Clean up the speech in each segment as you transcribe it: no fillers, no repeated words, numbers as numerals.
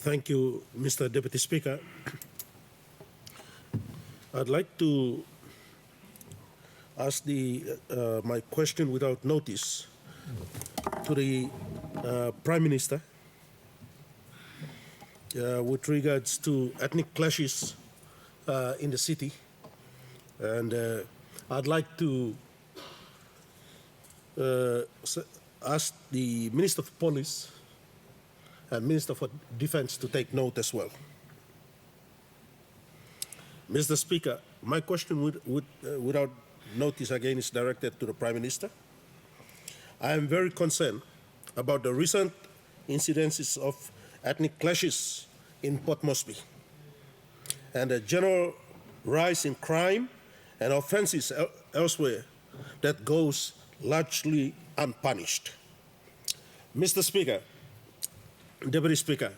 Thank you, Mr. Deputy Speaker. I'd like to ask my question without notice to the Prime Minister with regards to ethnic clashes in the city. And I'd like to ask the Minister for Police and Minister for Defense to take note as well. Mr. Speaker, my question without notice again is directed to the Prime Minister. I am very concerned about the recent incidences of ethnic clashes in Port Moresby and the general rise in crime and offenses elsewhere that goes largely unpunished. Mr. Speaker, Deputy Speaker,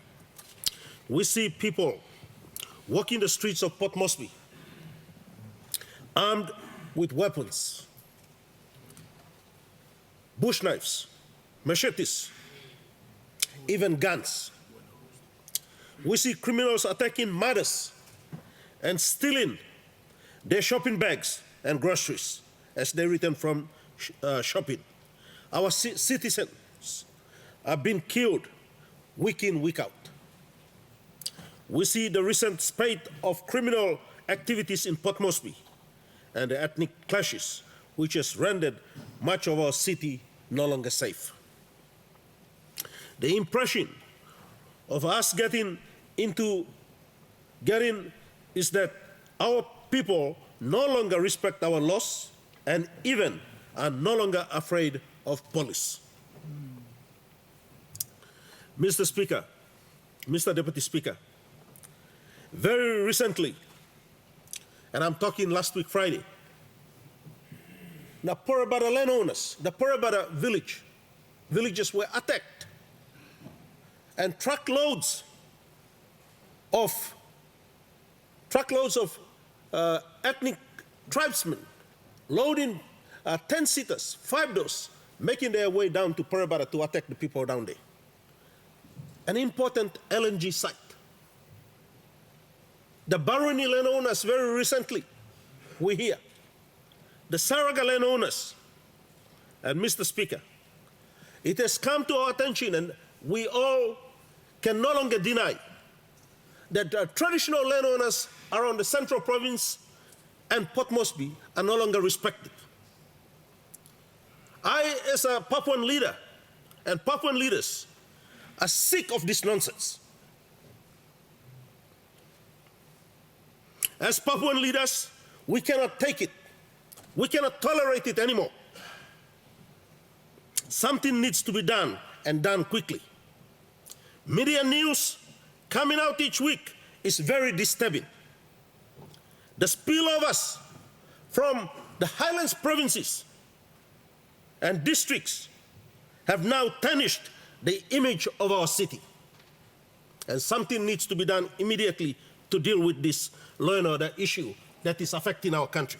we see people walking the streets of Port Moresby armed with weapons, bush knives, machetes, even guns. We see criminals attacking mothers and stealing their shopping bags and groceries as they return from shopping. Our citizens are being killed week in, week out. We see the recent spate of criminal activities in Port Moresby and the ethnic clashes, which has rendered much of our city no longer safe. The impression of us getting is that our people no longer respect our laws and even are no longer afraid of police. Mr. Speaker, Mr. Deputy Speaker, very recently, and I'm talking last week Friday, the Porabada landowners, the Porabada villages were attacked, and truckloads of ethnic tribesmen loading 10-seaters, 5-doors, making their way down to Porabada to attack the people down there. An important LNG site. The Baroni landowners very recently, we hear. The Saraga landowners. And Mr. Speaker, it has come to our attention and we all can no longer deny that the traditional landowners around the Central Province and Port Moresby are no longer respected. I, as a Papuan leader, and Papuan leaders, are sick of this nonsense. As Papuan leaders, we cannot take it. We cannot tolerate it anymore. Something needs to be done, and done quickly. Media news coming out each week is very disturbing. The spillovers from the Highlands provinces and districts have now tarnished the image of our city. And something needs to be done immediately to deal with this law and order issue that is affecting our country.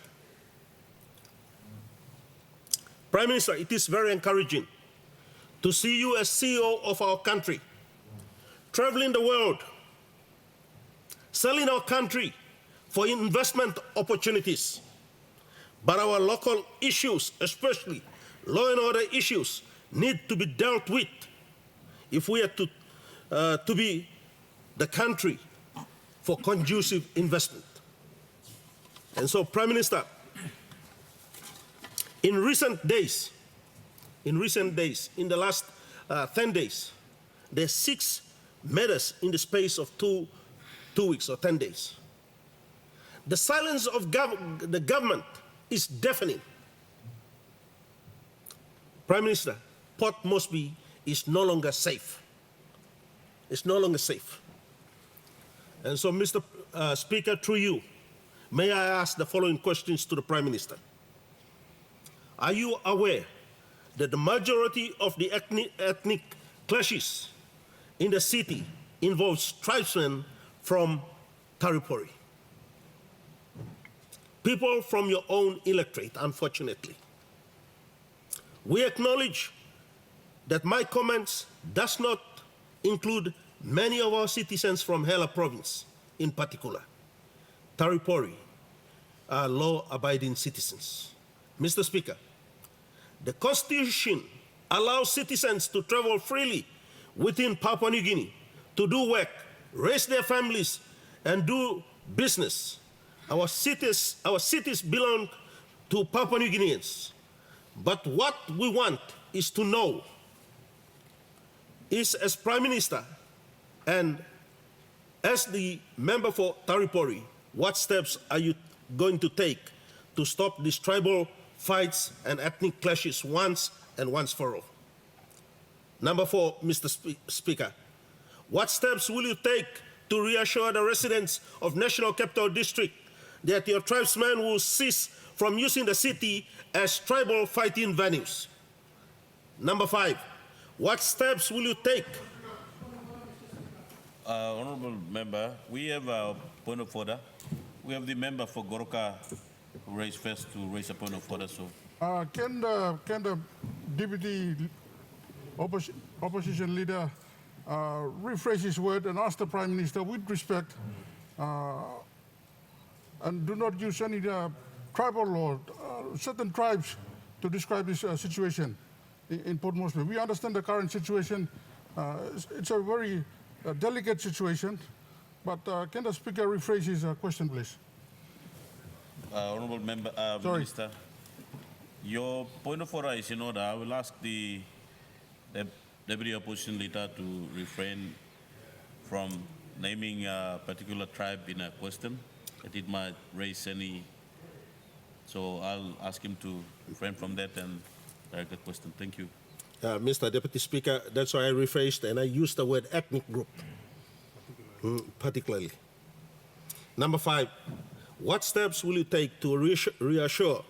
Prime Minister, it is very encouraging to see you as CEO of our country, traveling the world, selling our country for investment opportunities. But our local issues, especially law and order issues, need to be dealt with if we are to be the country for conducive investment. And so, Prime Minister, in recent days, in the last 10 days, there are 6 matters in the space of two weeks or 10 days. The silence of the government is deafening. Prime Minister, Port Moresby is no longer safe. It's no longer safe. And so, Mr. Speaker, through you, may I ask the following questions to the Prime Minister. Are you aware that the majority of the ethnic clashes in the city involves tribesmen from Tari-Pori? People from your own electorate, unfortunately. We acknowledge that my comments does not include many of our citizens from Hela province, in particular, Tari-Pori, are law-abiding citizens. Mr. Speaker, the Constitution allows citizens to travel freely within Papua New Guinea to do work, raise their families, and do business. Our cities belong to Papua New Guineans. But what we want is to know is, as Prime Minister and as the member for Tari-Pori, what steps are you going to take to stop these tribal fights and ethnic clashes once and once for all? Number 4, Mr. Speaker, what steps will you take to reassure the residents of National Capital District that your tribesmen will cease from using the city as tribal fighting venues? Number 5, what steps will you take? Honorable Member, we have a point of order. We have the member for Goroka who raised first to raise a point of order. So, Can the deputy opposition leader rephrase his word and ask the Prime Minister with respect and do not use any tribal or certain tribes to describe this situation in Port Moresby? We understand the current situation. It's a very delicate situation, but can the Speaker rephrase his question, please? Honorable Member, Minister, your point of order is in order. I will ask the Deputy Opposition Leader to refrain from naming a particular tribe in a question that it might raise any. So I'll ask him to refrain from that and direct the question. Thank you. Mr. Deputy Speaker, that's why I rephrased and I used the word ethnic group, particularly. Number 5, what steps will you take to reassure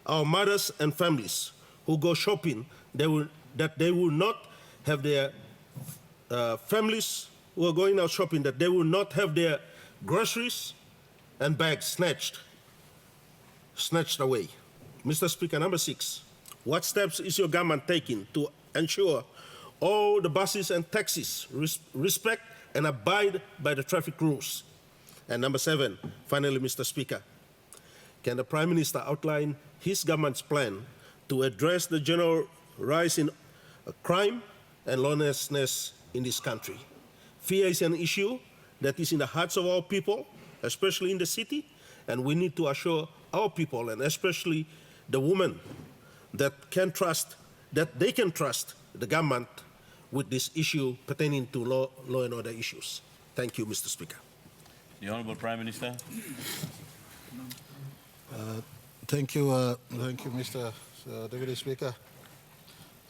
our mothers and families who go shopping that they will not have their families who are going out shopping, that they will not have their groceries and bags snatched away? Mr. Speaker, number 6, what steps is your government taking to ensure all the buses and taxis respect and abide by the traffic rules? And number 7, finally, Mr. Speaker, can the Prime Minister outline his government's plan to address the general rise in crime and lawlessness in this country? Fear is an issue that is in the hearts of our people, especially in the city, and we need to assure our people, and especially the women, that they can trust the government with this issue pertaining to law and order issues. Thank you, Mr. Speaker. The Honorable Prime Minister. Thank you, Mr. Deputy Speaker.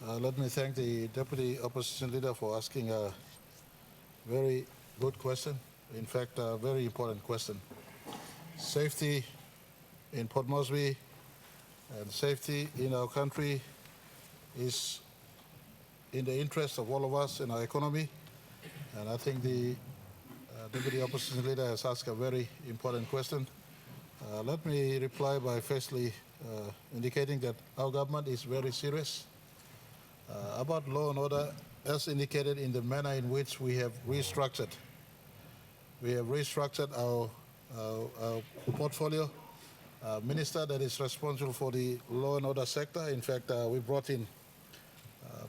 Let me thank the Deputy Opposition Leader for asking a very good question. In fact, a very important question. Safety in Port Moresby and safety in our country is in the interest of all of us in our economy. And I think the Deputy Opposition Leader has asked a very important question. Let me reply by firstly indicating that our government is very serious about law and order, as indicated in the manner in which we have restructured. We have restructured our portfolio. Minister that is responsible for the law and order sector. In fact, we brought in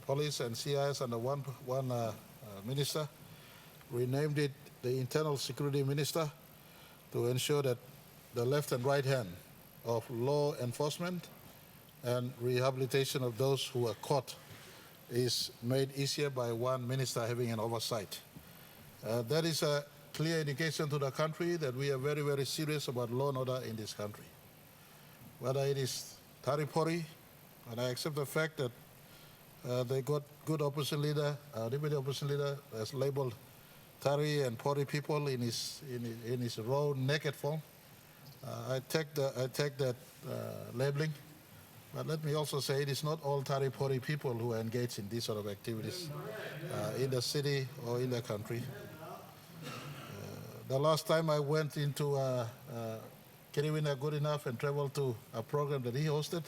police and CIS under one minister, renamed it the Internal Security Minister, to ensure that the left and right hand of law enforcement and rehabilitation of those who are caught is made easier by one minister having an oversight. That is a clear indication to the country that we are very, very serious about law and order in this country. Whether it is Tari-Pori, and I accept the fact that they got good opposition leader, deputy opposition leader, has labeled Tari and Pori people in his raw, naked form. I take that labeling, but let me also say it is not all Tari-Pori people who are engaged in these sort of activities in the city or in the country. The last time I went into Kiriwina-Goodenough and traveled to a program that he hosted,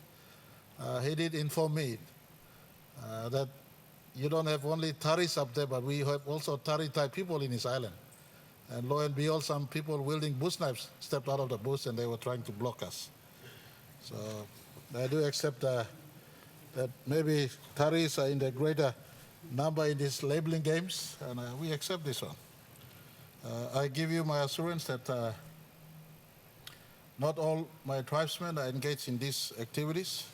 he did inform me that you don't have only Taris up there, but we have also Tari-type people in this island. And lo and behold, some people wielding bush knives stepped out of the bush and they were trying to block us. So I do accept that maybe Taris are in the greater number in these labeling games, and we accept this one. I give you my assurance that not all my tribesmen are engaged in these activities,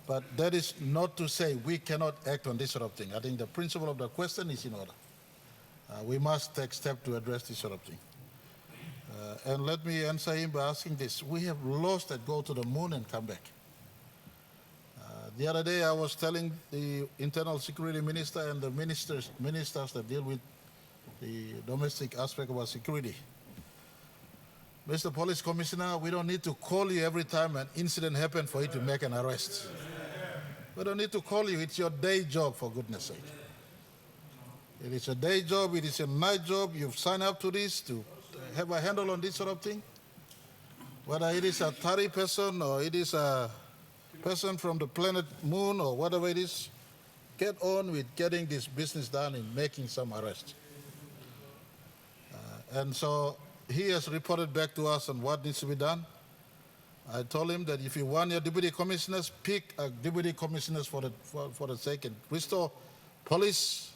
but that is not to say we cannot act on this sort of thing. I think the principle of the question is in order. We must take steps to address this sort of thing. And let me answer him by asking this. We have laws that go to the moon and come back. The other day I was telling the internal security minister and the ministers that deal with the domestic aspect of our security. Mr. Police Commissioner, we don't need to call you every time an incident happens for you to make an arrest. We don't need to call you. It's your day job, for goodness sake. It is a day job. It is a night job. You've signed up to this to have a handle on this sort of thing. Whether it is a Tari person or it is a person from the planet Moon or whatever it is, get on with getting this business done in making some arrests. And so he has reported back to us on what needs to be done. I told him that if you want your deputy commissioners, pick a deputy commissioners for the sake and restore police.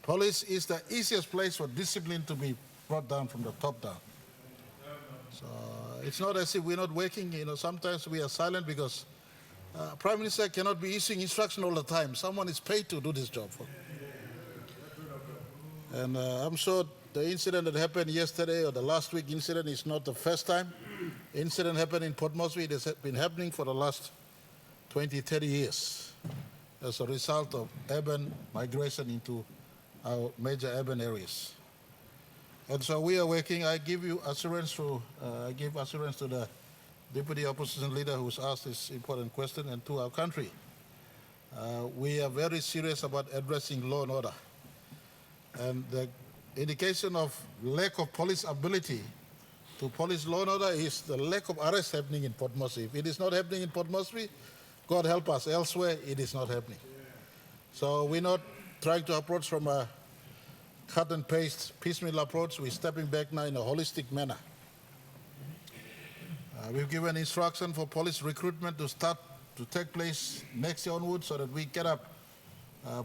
Police is the easiest place for discipline to be brought down from the top down. So it's not as if we're not working. You know, sometimes we are silent because Prime Minister cannot be issuing instruction all the time. Someone is paid to do this job. And I'm sure the incident that happened yesterday or the last week incident is not the first time. Incident happened in Port Moresby. It has been happening for the last 20, 30 years as a result of urban migration into our major urban areas. And so we are working. I give assurance to the Deputy Opposition Leader who's asked this important question and to our country. We are very serious about addressing law and order. And the indication of lack of police ability to police law and order is the lack of arrest happening in Port Moresby. If it is not happening in Port Moresby, God help us, elsewhere it is not happening. So we're not trying to approach from a cut and paste piecemeal approach. We're stepping back now in a holistic manner. We've given instruction for police recruitment to start to take place next year onwards so that we get up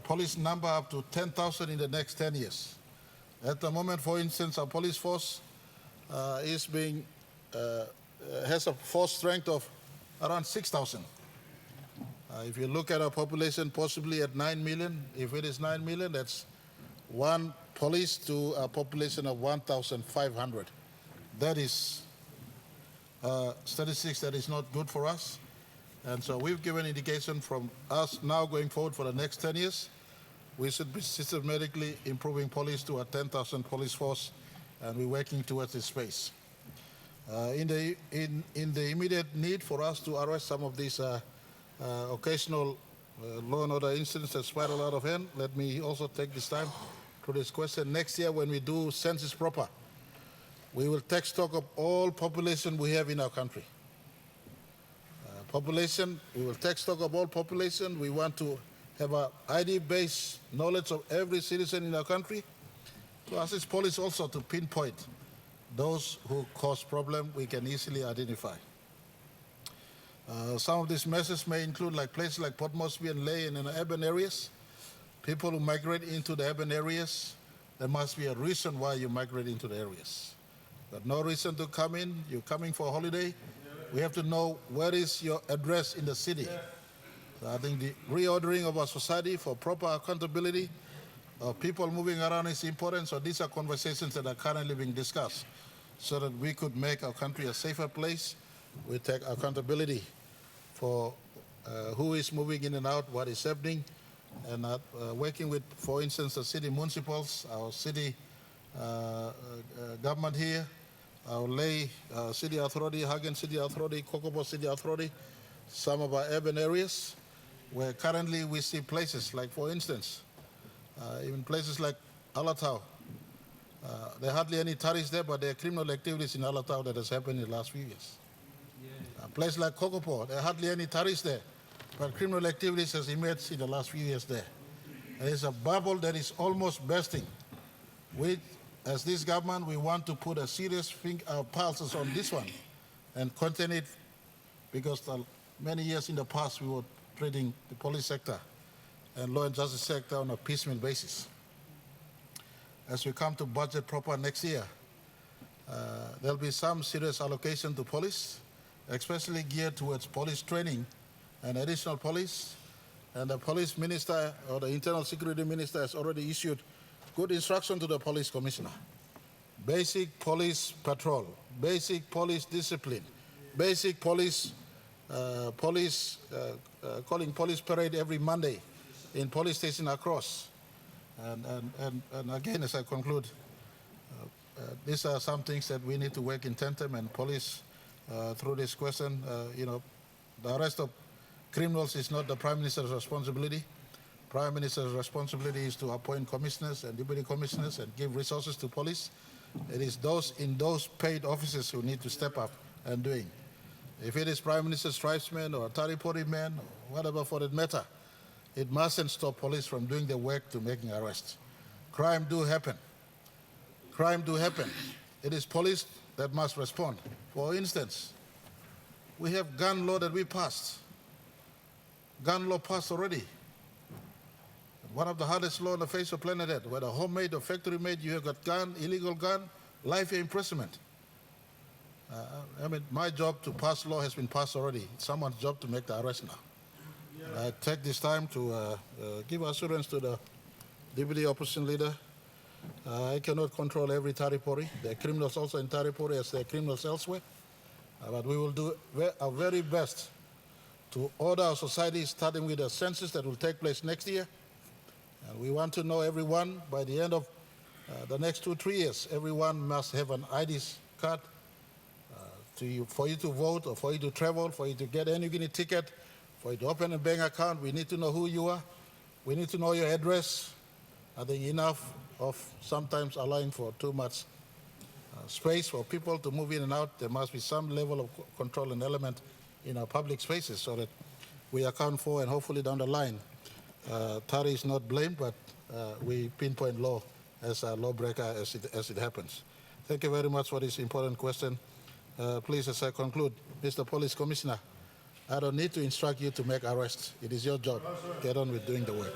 police number up to 10,000 in the next 10 years. At the moment, for instance, our police force has a force strength of around 6,000. If you look at our population, possibly at 9 million, if it is 9 million, that's one police to a population of 1,500. That is statistics that is not good for us. And so we've given indication from us now going forward for the next 10 years, we should be systematically improving police to a 10,000 police force, and we're working towards this space. In the immediate need for us to arrest some of these occasional law and order incidents that spiral out of hand, let me also take this time to this question. Next year, when we do census proper, we will take stock of all population we have in our country. We will take stock of all population. We want to have an ID-based knowledge of every citizen in our country to assist police also to pinpoint those who cause problem we can easily identify. Some of these measures may include like places like Port Moresby and Ley and in the urban areas. People who migrate into the urban areas, there must be a reason why you migrate into the areas. But no reason to come in, you're coming for a holiday. We have to know where is your address in the city. So I think the reordering of our society for proper accountability of people moving around is important. So these are conversations that are currently being discussed so that we could make our country a safer place. We take accountability for who is moving in and out, what is happening, and working with, for instance, the city municipals, our city government here, our Ley City Authority, Hagen City Authority, Kokopo City Authority, some of our urban areas, where currently we see places like, for instance, even places like Alatau. There are hardly any Taris there, but there are criminal activities in Alatau that has happened in the last few years. A place like Kokopo, there are hardly any Taris there, but criminal activities has emerged in the last few years there. It is a bubble that is almost bursting. We, as this government, we want to put a serious pulses on this one and contain it, because many years in the past we were treating the police sector and law and justice sector on a piecemeal basis. As we come to budget proper next year, there'll be some serious allocation to police, especially geared towards police training and additional police. And the police minister or the internal security minister has already issued good instruction to the police commissioner. Basic police patrol, basic police discipline, basic police, calling police parade every Monday in police station across. And again, as I conclude, these are some things that we need to work in tandem, and police, through this question, the arrest of criminals is not the Prime Minister's responsibility. Prime Minister's responsibility is to appoint commissioners and deputy commissioners and give resources to police. It is those in those paid offices who need to step up and doing. If it is Prime Minister's tribesmen or Tari-Pori men or whatever for that matter, it mustn't stop police from doing the work to making arrests. Crime do happen. Crime do happen. It is police that must respond. For instance, we have gun law that we passed. Gun law passed already. One of the hardest laws on the face of planet Earth, whether homemade or factory made, you have got gun, illegal gun, life imprisonment. My job to pass law has been passed already. It's someone's job to make the arrest now. I take this time to give assurance to the deputy opposition leader. I cannot control every Tari-Pori. There are criminals also in Tari-Pori as there are criminals elsewhere. But we will do our very best to order our society, starting with the census that will take place next year. And we want to know everyone by the end of the next 2-3 years. Everyone must have an ID card for you to vote, or for you to travel, for you to get any ticket, for you to open a bank account. We need to know who you are. We need to know your address. I think enough of sometimes allowing for too much space for people to move in and out. There must be some level of control and element in our public spaces so that we account for, and hopefully down the line, Tari is not blamed, but we pinpoint law as a lawbreaker as it happens. Thank you very much for this important question. Please, as I conclude, Mr. Police Commissioner, I don't need to instruct you to make arrests. It is your job. Get on with doing the work.